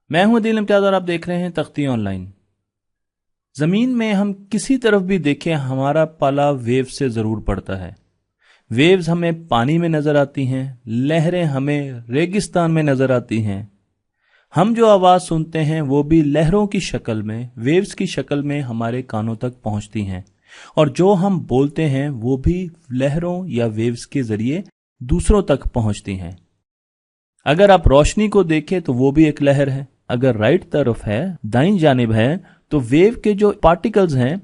मैं हूं अदील इम्तियाज और आप देख रहे हैं तख्ती ऑनलाइन। जमीन में हम किसी तरफ भी देखें हमारा पाला वेव से जरूर पड़ता है। वेव्स हमें पानी में नजर आती हैं, लहरें हमें रेगिस्तान में नजर आती हैं। हम जो आवाज सुनते हैं वो भी लहरों की शक्ल में, वेव्स की शक्ल में हमारे कानों तक पहुंचती हैं, और जो हम बोलते हैं वो भी लहरों या वेव्स के जरिए दूसरों तक पहुंचती हैं। अगर आप रोशनी को देखें तो वो भी एक लहर है। अगर राइट तरफ है, दाईं जानिब है, तो वेव के जो पार्टिकल्स हैं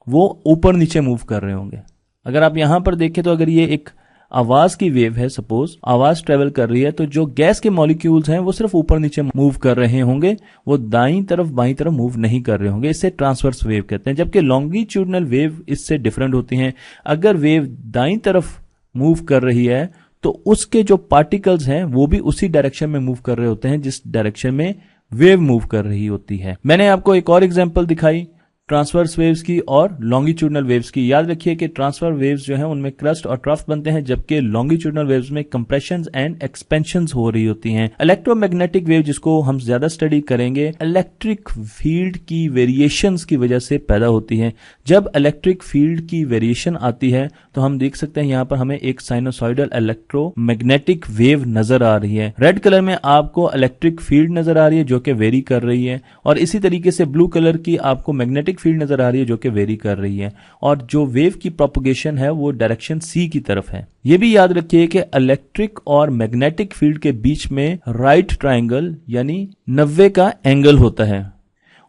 वो ऊपर नीचे मूव कर रहे होंगे। अगर आप यहां पर देखें तो अगर ये एक आवाज की वेव है, सपोज आवाज ट्रेवल कर रही है, तो जो गैस के मॉलिक्यूल्स हैं वो सिर्फ ऊपर नीचे मूव कर रहे होंगे, वो दाईं तरफ बाईं तरफ मूव नहीं कर रहे होंगे। इससे ट्रांसवर्स वेव कहते हैं। जबकि लॉन्गिट्यूडनल वेव इससे डिफरेंट होती हैं। अगर वेव दाईं तरफ मूव कर रही है तो उसके जो पार्टिकल्स हैं वो भी उसी डायरेक्शन में मूव कर रहे होते हैं जिस डायरेक्शन में वेव मूव कर रही होती है। मैंने आपको एक और एग्जांपल दिखाई ट्रांसवर्स वेव्स की और लॉन्गिट्यूडनल वेव्स की। याद रखिए कि ट्रांसफर वेव्स जो है उनमें क्रस्ट और ट्रफ बनते हैं, जबकि लॉन्गिट्यूडनल वेव्स में कंप्रेशंस एंड एक्सपेंशंस हो रही होती हैं। इलेक्ट्रोमैग्नेटिक वेव, जिसको हम ज्यादा स्टडी करेंगे, इलेक्ट्रिक फील्ड की वेरिएशंस की वजह से पैदा होती है। जब इलेक्ट्रिक फील्ड की वेरिएशन आती है तो हम देख सकते हैं यहां पर हमें एक साइनोसॉइडल इलेक्ट्रोमैग्नेटिक वेव नजर आ रही है। रेड कलर में आपको इलेक्ट्रिक फील्ड नजर आ रही है जो कि वेरी कर रही है, और इसी तरीके से ब्लू कलर की आपको मैग्नेटिक फील्ड नजर आ रही है जो कि वेरी कर रही है, और जो वेव की प्रोपगेशन है वो डायरेक्शन सी की तरफ है। यह भी याद रखिए कि इलेक्ट्रिक और मैग्नेटिक फील्ड के बीच में राइट ट्रायंगल यानी 90 का एंगल होता है।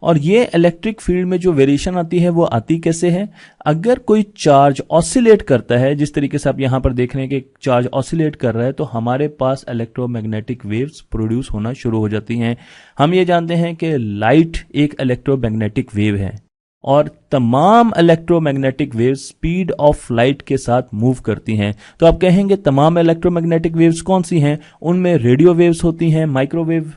और ये इलेक्ट्रिक फील्ड में जो वेरिएशन आती है वो आती कैसे है? अगर कोई चार्ज ऑसिलेट करता है, जिस तरीके से आप यहां पर देख रहे हैं कि चार्ज ऑसिलेट कर रहा है, तो हमारे पास इलेक्ट्रोमैग्नेटिक वेव्स प्रोड्यूस होना शुरू हो जाती हैं। हम ये जानते हैं कि लाइट एक इलेक्ट्रोमैग्नेटिक वेव है और तमाम electromagnetic waves speed of light के साथ मूव करती हैं। तो आप कहेंगे तमाम इलेक्ट्रोमैग्नेटिक वेव्स कौन सी हैं? उनमें रेडियो वेव्स होती हैं, माइक्रोवेव,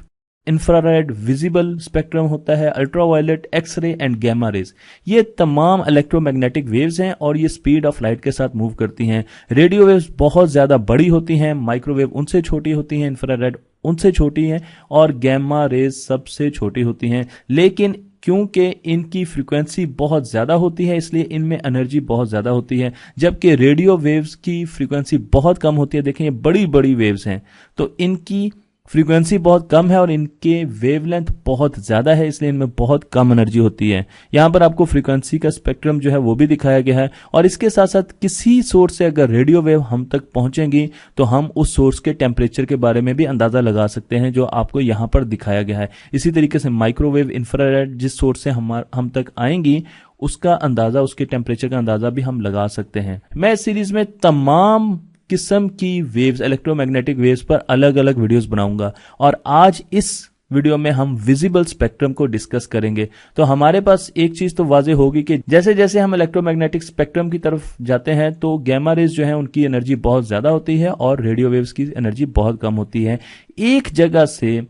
इंफ्रारेड, विजिबल स्पेक्ट्रम होता है, ultraviolet, X-ray and gamma rays. ये तमाम इलेक्ट्रोमैग्नेटिक वेव्स हैं और ये स्पीड ऑफ लाइट के साथ मूव करती हैं। रेडियो वेव्स बहुत ज्यादा बड़ी होती हैं, माइक्रोवेव उनसे छोटी होती हैं, इंफ्रारेड उनसे छोटी हैं, और गैमा रेज सबसे छोटी होती हैं। लेकिन क्योंकि इनकी फ्रीक्वेंसी बहुत ज्यादा होती है इसलिए इनमें एनर्जी बहुत ज्यादा होती है, जबकि रेडियो वेव्स की फ्रीक्वेंसी बहुत कम होती है। देखें ये बड़ी बड़ी वेव्स हैं तो इनकी फ्रीक्वेंसी बहुत कम है और इनके वेवलेंथ बहुत ज्यादा है, इसलिए इनमें बहुत कम एनर्जी होती है। यहां पर आपको फ्रीक्वेंसी का स्पेक्ट्रम जो है वो भी दिखाया गया है, और इसके साथ साथ किसी सोर्स से अगर रेडियो वेव हम तक पहुंचेंगी तो हम उस सोर्स के टेम्परेचर के बारे में भी अंदाजा लगा सकते हैं, जो आपको यहां पर दिखाया गया है। इसी तरीके से माइक्रोवेव, इंफ्रारेड जिस सोर्स से हम तक आएंगी उसका अंदाजा, उसके टेम्परेचर का अंदाजा भी हम लगा सकते हैं। मैं इस सीरीज में तमाम किस्म की वेव्स, इलेक्ट्रोमैग्नेटिक वेव्स पर अलग अलग वीडियोस बनाऊंगा, और आज इस वीडियो में हम विजिबल स्पेक्ट्रम को डिस्कस करेंगे। तो हमारे पास एक चीज तो वाजे होगी कि जैसे जैसे हम इलेक्ट्रोमैग्नेटिक स्पेक्ट्रम की तरफ जाते हैं तो गैमा रेज जो है उनकी एनर्जी बहुत ज्यादा होती है और रेडियो वेव्स की एनर्जी बहुत कम होती है। एक जगह से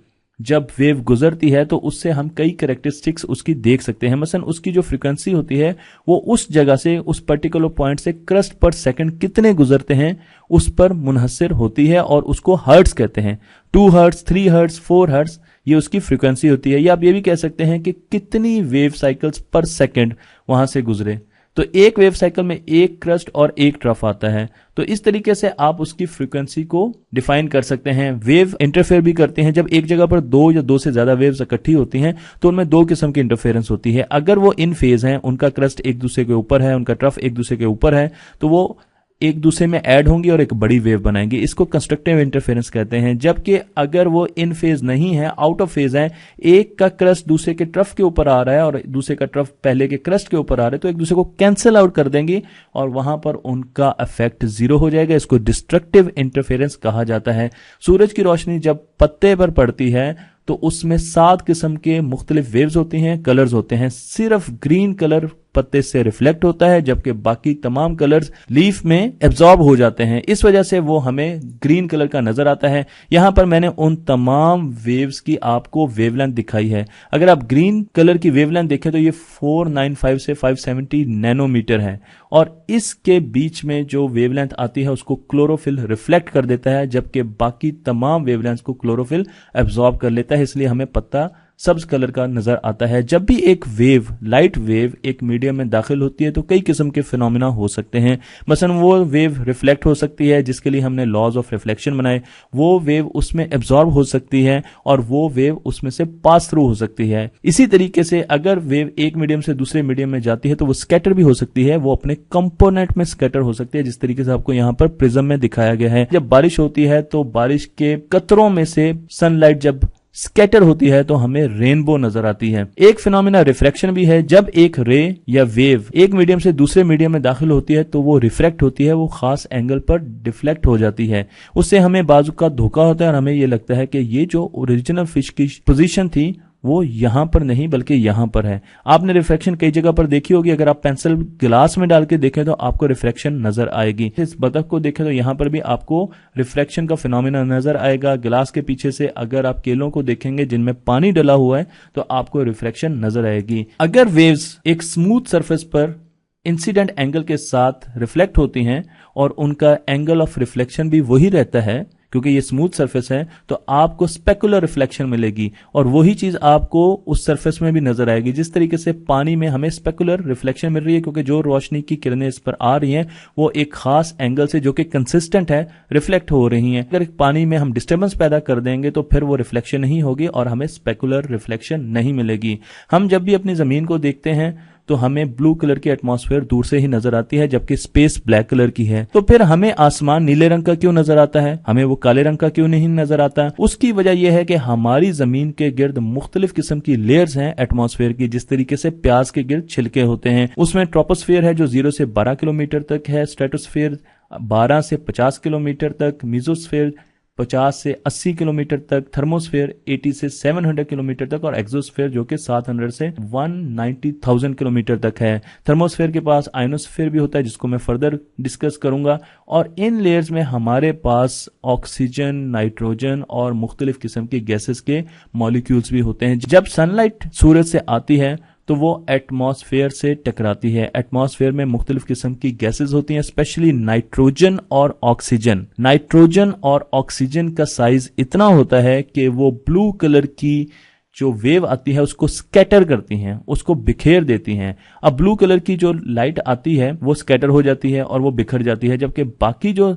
जब वेव गुजरती है तो उससे हम कई कैरेक्टरिस्टिक्स उसकी देख सकते हैं। मसलन उसकी जो फ्रीक्वेंसी होती है वो उस जगह से, उस पर्टिकुलर पॉइंट से क्रस्ट पर सेकंड कितने गुजरते हैं उस पर मुनहसर होती है, और उसको हर्ट्ज कहते हैं। 2 हर्ट्ज, 3 हर्ट्ज, 4 हर्ट्ज ये उसकी फ्रीक्वेंसी होती है। या आप ये भी कह सकते हैं कि कितनी वेव साइकिल्स पर सेकंड वहां से गुजरे। तो एक वेव साइकिल में एक क्रस्ट और एक ट्रफ आता है, तो इस तरीके से आप उसकी फ्रीक्वेंसी को डिफाइन कर सकते हैं। वेव इंटरफेयर भी करते हैं। जब एक जगह पर 2 या 2 से ज्यादा वेव्स इकट्ठी होती हैं तो उनमें 2 किस्म की इंटरफेरेंस होती है। अगर वो इन फेज हैं, उनका क्रस्ट एक दूसरे के ऊपर है, उनका ट्रफ एक दूसरे के ऊपर है, तो वो एक दूसरे में ऐड होंगी और एक बड़ी वेव बनाएंगे। इसको कंस्ट्रक्टिव इंटरफेरेंस कहते हैं। जबकि अगर वो इन फेज नहीं है, आउट ऑफ फेज है, एक का क्रस्ट दूसरे के ट्रफ के ऊपर आ रहा है और दूसरे का ट्रफ पहले के क्रस्ट के ऊपर आ रहा है, तो एक दूसरे को कैंसिल आउट कर देंगे और वहां पर उनका इफेक्ट 0 हो जाएगा। इसको डिस्ट्रक्टिव इंटरफेरेंस कहा जाता है। सूरज की रोशनी जब पत्ते पर पड़ती है तो उसमें 7 किस्म के मुख्तलिफ वेव्स होती हैं, कलर्स होते हैं। सिर्फ ग्रीन कलर पत्ते से रिफ्लेक्ट होता है, जबकि बाकी तमाम कलर्स लीफ में एब्जॉर्ब हो जाते हैं। इस वजह से वो हमें ग्रीन कलर का नजर आता है। यहां पर मैंने उन तमाम वेव्स की आपको वेवलेंथ दिखाई है। अगर आप ग्रीन कलर की वेवलेंथ देखें तो ये 495 से 570 नैनोमीटर है, और इसके बीच में जो वेवलेंथ आती है उसको क्लोरोफिल रिफ्लेक्ट कर देता है, जबकि बाकी तमाम वेवलेंथ को क्लोरोफिल एब्जॉर्ब कर लेता है। इसलिए हमें पत्ता सब्ज कलर का नजर आता है। जब भी एक वेव, लाइट वेव एक मीडियम में दाखिल होती है तो कई किस्म के फिनोमिना हो सकते हैं। मसलन वो वेव रिफ्लेक्ट हो सकती है, जिसके लिए हमने लॉज ऑफ रिफ्लेक्शन बनाए, वो वेव उसमें एब्जॉर्ब हो सकती है और वो वेव उसमें से पास थ्रू हो सकती है। इसी तरीके से अगर वेव एक मीडियम से दूसरे मीडियम में जाती है तो वो स्कैटर भी हो सकती है, वो अपने कंपोनेंट में स्कैटर हो सकती है, जिस तरीके से आपको यहाँ पर प्रिज्म में दिखाया गया है। जब बारिश होती है तो बारिश के कतरों में से सनलाइट जब स्कैटर होती है तो हमें रेनबो नजर आती है। एक फिनोमिना रिफ्रैक्शन भी है। जब एक रे या वेव एक मीडियम से दूसरे मीडियम में दाखिल होती है तो वो रिफ्रैक्ट होती है, वो खास एंगल पर डिफ्लेक्ट हो जाती है। उससे हमें बाजू का धोखा होता है और हमें ये लगता है कि ये जो ओरिजिनल फिश की पोजीशन थी वो यहां पर नहीं बल्कि यहां पर है। आपने रिफ्रैक्शन कई जगह पर देखी होगी। अगर आप पेंसिल गिलास में डाल के देखें तो आपको रिफ्रैक्शन नजर आएगी। इस बतख को देखें तो यहां पर भी आपको रिफ्रैक्शन का फिनोमिना नजर आएगा। गिलास के पीछे से अगर आप केलों को देखेंगे जिनमें पानी डला हुआ है तो आपको रिफ्रैक्शन नजर आएगी। अगर वेव्स एक स्मूथ सरफेस पर इंसिडेंट एंगल के साथ रिफ्लेक्ट होती हैं और उनका एंगल ऑफ रिफ्लेक्शन भी वही रहता है, क्योंकि ये स्मूथ सरफेस है, तो आपको स्पेकुलर रिफ्लेक्शन मिलेगी और वही चीज आपको उस सरफेस में भी नजर आएगी। जिस तरीके से पानी में हमें स्पेकुलर रिफ्लेक्शन मिल रही है क्योंकि जो रोशनी की किरणें इस पर आ रही हैं वो एक खास एंगल से जो कि कंसिस्टेंट है रिफ्लेक्ट हो रही हैं। अगर पानी में हम डिस्टर्बेंस पैदा कर देंगे तो फिर वो रिफ्लेक्शन नहीं होगी और हमें स्पेकुलर रिफ्लेक्शन नहीं मिलेगी। हम जब भी अपनी जमीन को देखते हैं तो हमें ब्लू कलर की एटमॉस्फेयर दूर से ही नजर आती है, जबकि स्पेस ब्लैक कलर की है। तो फिर हमें आसमान नीले रंग का क्यों नजर आता है, हमें वो काले रंग का क्यों नहीं नजर आता? उसकी वजह यह है कि हमारी जमीन के गिर्द मुख्तलिफ किस्म की लेयर्स हैं एटमॉस्फेयर की। जिस तरीके से प्याज के गिर्द छिलके होते हैं, उसमें ट्रोपोस्फेयर है जो 0 से 12 किलोमीटर तक है, स्ट्रेटोस्फेयर 12 से 50 किलोमीटर तक, मीजोस्फेयर 50 से 80 किलोमीटर तक, थर्मोस्फेयर 80 से 700 किलोमीटर तक और एक्सोस्फेयर जो कि 700 से 190,000 किलोमीटर तक है। थर्मोस्फेयर के पास आयनोस्फेयर भी होता है जिसको मैं फर्दर डिस्कस करूंगा। और इन लेयर्स में हमारे पास ऑक्सीजन, नाइट्रोजन और मुख्तलिफ किस्म के गैसेस के मॉलिक्यूल्स भी होते हैं। जब सनलाइट सूरज से आती है तो वो एटमॉस्फेयर से टकराती है। एटमॉस्फेयर में मुख्तलिफ किस्म की गैसेस होती हैं, स्पेशली नाइट्रोजन और ऑक्सीजन। नाइट्रोजन और ऑक्सीजन का साइज इतना होता है कि वो ब्लू कलर की जो वेव आती है उसको स्कैटर करती हैं, उसको बिखेर देती हैं। अब ब्लू कलर की जो लाइट आती है वो स्कैटर हो जाती है और वो बिखर जाती है, जबकि बाकी जो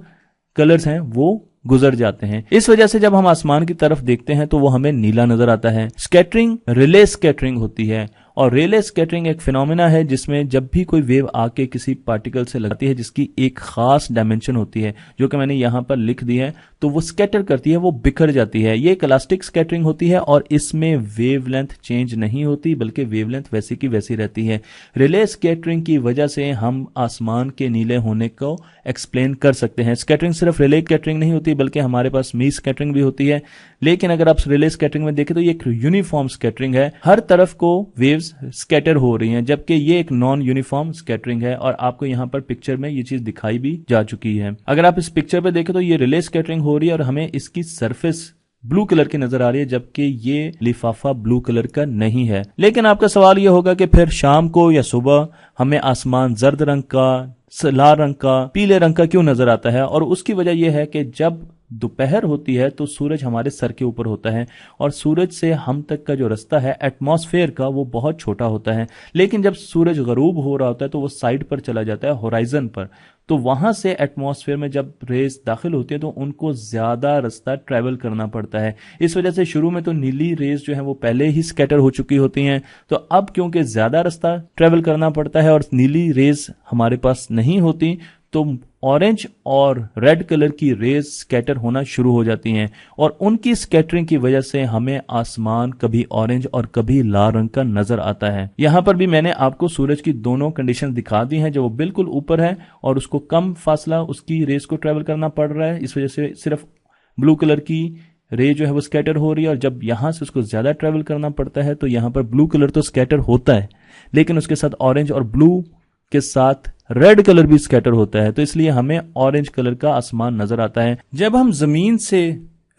कलर्स हैं वो गुजर जाते हैं। इस वजह से जब हम आसमान की तरफ देखते हैं तो वो हमें नीला नजर आता है। स्कैटरिंग रिले स्कैटरिंग होती है और रिले स्कैटरिंग एक फिनोमिना है जिसमें जब भी कोई वेव आके किसी पार्टिकल से लगती है जिसकी एक खास डायमेंशन होती है जो कि मैंने यहां पर लिख दी है, तो वो स्कैटर करती है, वो बिखर जाती है। ये एक इलास्टिक स्कैटरिंग होती है और इसमें वेवलेंथ चेंज नहीं होती बल्कि वेवलेंथ वैसी की वैसी रहती है। रिले स्कैटरिंग की वजह से हम आसमान के नीले होने को एक्सप्लेन कर सकते हैं। स्कैटरिंग सिर्फ रिले स्कैटरिंग नहीं होती बल्कि हमारे पास मी स्कैटरिंग भी होती है, लेकिन अगर आप रिले स्कैटरिंग में देखें तो ये एक यूनिफॉर्म स्कैटरिंग है, हर तरफ को वेव्स स्कैटर हो रही हैं, जबकि ये एक नॉन यूनिफॉर्म स्कैटरिंग है और आपको यहां पर पिक्चर में ये चीज दिखाई भी जा चुकी है। अगर आप इस पिक्चर पे देखें तो ये रिले स्कैटरिंग हो रही है और हमें इसकी सरफेस ब्लू कलर की नजर आ रही है, जबकि ये लिफाफा ब्लू कलर का नहीं है। लेकिन आपका सवाल यह होगा कि फिर शाम को या सुबह हमें आसमान जर्द रंग का, लाल रंग का, पीले रंग का क्यों नजर आता है? और उसकी वजह यह है कि जब दोपहर होती है तो सूरज हमारे सर के ऊपर होता है और सूरज से हम तक का जो रास्ता है एटमॉस्फेयर का वो बहुत छोटा होता है। लेकिन जब सूरज गरूब हो रहा होता है तो वो साइड पर चला जाता है, होराइजन पर, तो वहां से एटमॉस्फेयर में जब रेस दाखिल होती है तो उनको ज्यादा रास्ता ट्रैवल करना पड़ता है। इस वजह से शुरू में तो नीली रेस जो है वो पहले ही स्कैटर हो चुकी होती हैं, तो अब क्योंकि ज्यादा रास्ता ट्रैवल करना पड़ता है और नीली रेस हमारे पास नहीं होती तो ऑरेंज और रेड कलर की रेज स्कैटर होना शुरू हो जाती हैं और उनकी स्कैटरिंग की वजह से हमें आसमान कभी ऑरेंज और कभी लाल रंग का नजर आता है। यहां पर भी मैंने आपको सूरज की दोनों कंडीशन दिखा दी हैं, जो वो बिल्कुल ऊपर है और उसको कम फासला उसकी रेस को ट्रेवल करना पड़ रहा है, इस वजह से सिर्फ ब्लू कलर की रे जो है वो स्कैटर हो रही है और जब यहां से उसको ज्यादा ट्रेवल करना पड़ता है तो यहां पर ब्लू कलर तो स्कैटर होता है लेकिन उसके साथ ऑरेंज और ब्लू के साथ रेड कलर भी स्कैटर होता है, तो इसलिए हमें ऑरेंज कलर का आसमान नजर आता है। जब हम जमीन से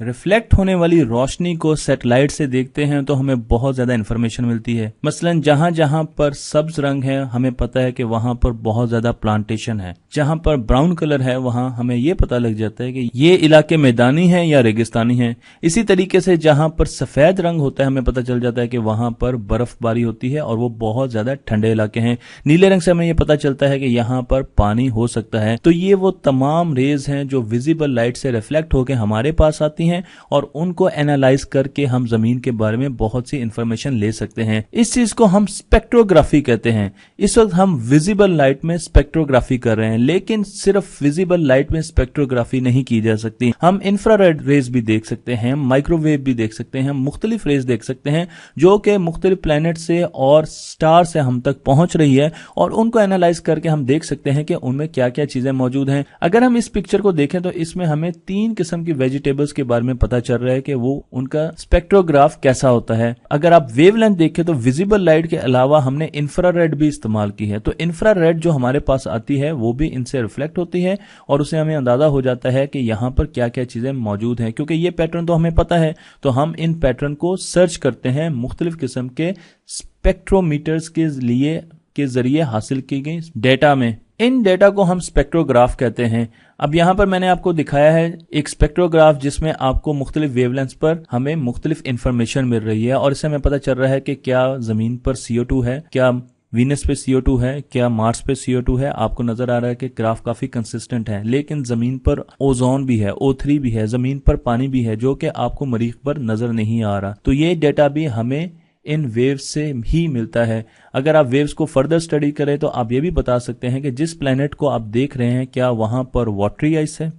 रिफ्लेक्ट होने वाली रोशनी को सैटेलाइट से देखते हैं तो हमें बहुत ज्यादा इंफॉर्मेशन मिलती है। मसलन जहां जहां पर सब्ज रंग है हमें पता है कि वहां पर बहुत ज्यादा प्लांटेशन है, जहां पर ब्राउन कलर है वहां हमें यह पता लग जाता है कि ये इलाके मैदानी है या रेगिस्तानी है। इसी तरीके से जहां पर सफेद रंग होता है हमें पता चल जाता है कि वहां पर बर्फबारी होती है और वो बहुत ज्यादा ठंडे इलाके हैं। नीले रंग से हमें यह पता चलता है कि यहाँ पर पानी हो सकता है। तो ये वो तमाम रेज हैं जो विजिबल लाइट से रिफ्लेक्ट होकर हमारे पास आती हैं और उनको एनालाइज करके हम जमीन के बारे में बहुत सी इंफॉर्मेशन ले सकते हैं। इस चीज को हम स्पेक्ट्रोग्राफी कहते हैं। इस वक्त हम विजिबल लाइट में स्पेक्ट्रोग्राफी कर रहे हैं, लेकिन सिर्फ विजिबल लाइट में स्पेक्ट्रोग्राफी नहीं की जा सकती। हम इंफ्रारेड रेज भी देख सकते हैं, माइक्रोवेव भी देख सकते हैं, मुख्तलिफ रेज देख सकते हैं जो कि मुख्तलिफ प्लैनेट से और स्टार से हम तक पहुंच रही है और उनको एनालाइज करके हम देख सकते हैं कि उनमें क्या क्या चीजें मौजूद हैं। अगर हम इस पिक्चर को देखें तो इसमें हमें 3 किस्म की वेजिटेबल्स के बारे में पता चल रहा है कि वो उनका स्पेक्ट्रोग्राफ कैसा होता है। अगर आप वेवलेंथ देखें तो विजिबल लाइट के अलावा हमने इंफ्रारेड भी इस्तेमाल की है। तो इंफ्रारेड जो हमारे पास आती है वो भी इनसे रिफ्लेक्ट होती है और उसे हमें अंदाजा हो जाता है कि यहां पर क्या क्या चीजें मौजूद हैं। क्योंकि ये पैटर्न तो हमें पता है तो हम इन पैटर्न को सर्च करते हैं मुख्तलिफ किस्म के स्पेक्ट्रोमीटर्स के जरिए हासिल की गई डेटा में। इन डेटा को हम स्पेक्ट्रोग्राफ कहते हैं। अब यहां पर मैंने आपको दिखाया है एक स्पेक्ट्रोग्राफ जिसमें आपको मुख्तलिफ वेवलेंथ पर हमें मुख्तलिफ इंफॉर्मेशन मिल रही है और इससे हमें पता चल रहा है कि क्या जमीन पर CO2 है, क्या वीनस पे CO2 है, क्या मार्स पे CO2 है। आपको नजर आ रहा है कि ग्राफ काफी कंसिस्टेंट है, लेकिन जमीन पर ओजोन भी है, O3 भी है, जमीन पर पानी भी है जो कि आपको मरीख पर नजर नहीं आ रहा। तो ये डेटा भी हमें इन वेव्स से ही मिलता है। अगर आप वेव्स को फर्दर स्टडी करें तो आप ये भी बता सकते हैं कि जिस प्लेनेट को आप देख रहे हैं क्या वहां पर वाटरी आइस है,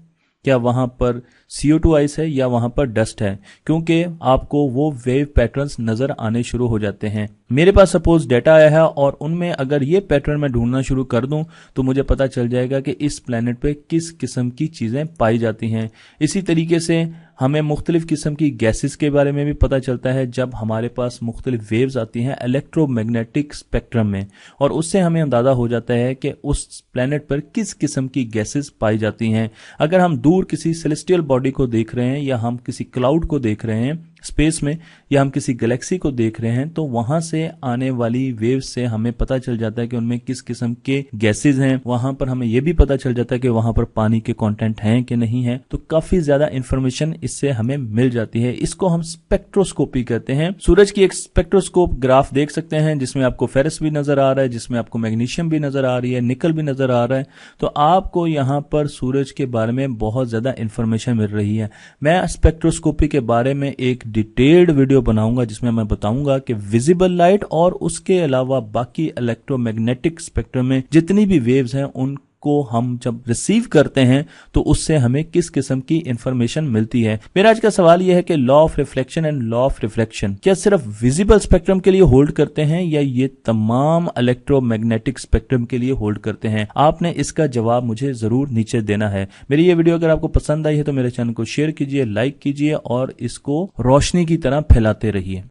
क्या वहां पर CO2 आइस है या वहां पर डस्ट है, क्योंकि आपको वो वेव पैटर्न्स नजर आने शुरू हो जाते हैं। मेरे पास सपोज डेटा आया है और उनमें अगर ये पैटर्न मैं ढूंढना शुरू कर दूं तो मुझे पता चल जाएगा कि इस प्लेनेट पे किस किस्म की चीजें पाई जाती हैं। इसी तरीके से हमें मुख्तलिफ किस्म की गैसेस के बारे में भी पता चलता है जब हमारे पास मुख्तलिफ वेव्स आती हैं इलेक्ट्रोमैग्नेटिक स्पेक्ट्रम में, और उससे हमें अंदाजा हो जाता है कि उस प्लेनेट पर किस किस्म की गैसेस पाई जाती हैं। अगर हम दूर किसी सेलेस्टियल बॉडी को देख रहे हैं या हम किसी क्लाउड को देख रहे हैं स्पेस में या हम किसी गैलेक्सी को देख रहे हैं तो वहां से आने वाली वेव्स से हमें पता चल जाता है कि उनमें किस किस्म के गैसेस हैं। वहां पर हमें यह भी पता चल जाता है कि वहां पर पानी के कंटेंट हैं कि नहीं है। तो काफी ज्यादा इंफॉर्मेशन इससे हमें मिल जाती है। इसको हम स्पेक्ट्रोस्कोपी कहते हैं। सूरज की एक स्पेक्ट्रोस्कोप ग्राफ देख सकते हैं जिसमें आपको फेरस भी नजर आ रहा है, जिसमें आपको मैग्नीशियम भी नजर आ रही है, निकल भी नजर आ रहा है। तो आपको यहाँ पर सूरज के बारे में बहुत ज्यादा इंफॉर्मेशन मिल रही है। मैं स्पेक्ट्रोस्कोपी के बारे में एक डिटेल्ड वीडियो बनाऊंगा जिसमें मैं बताऊंगा कि विजिबल लाइट और उसके अलावा बाकी इलेक्ट्रोमैग्नेटिक स्पेक्ट्रम में जितनी भी वेव्स हैं उनको हम जब रिसीव करते हैं तो उससे हमें किस किस्म की इंफॉर्मेशन मिलती है। मेरा आज का सवाल यह है कि law of reflection and law of reflection क्या सिर्फ विजिबल स्पेक्ट्रम के लिए होल्ड करते हैं या ये तमाम इलेक्ट्रोमैग्नेटिक स्पेक्ट्रम के लिए होल्ड करते हैं? आपने इसका जवाब मुझे जरूर नीचे देना है। मेरी ये वीडियो अगर आपको पसंद आई है तो मेरे चैनल को शेयर कीजिए, लाइक कीजिए और इसको रोशनी की तरह फैलाते रहिए।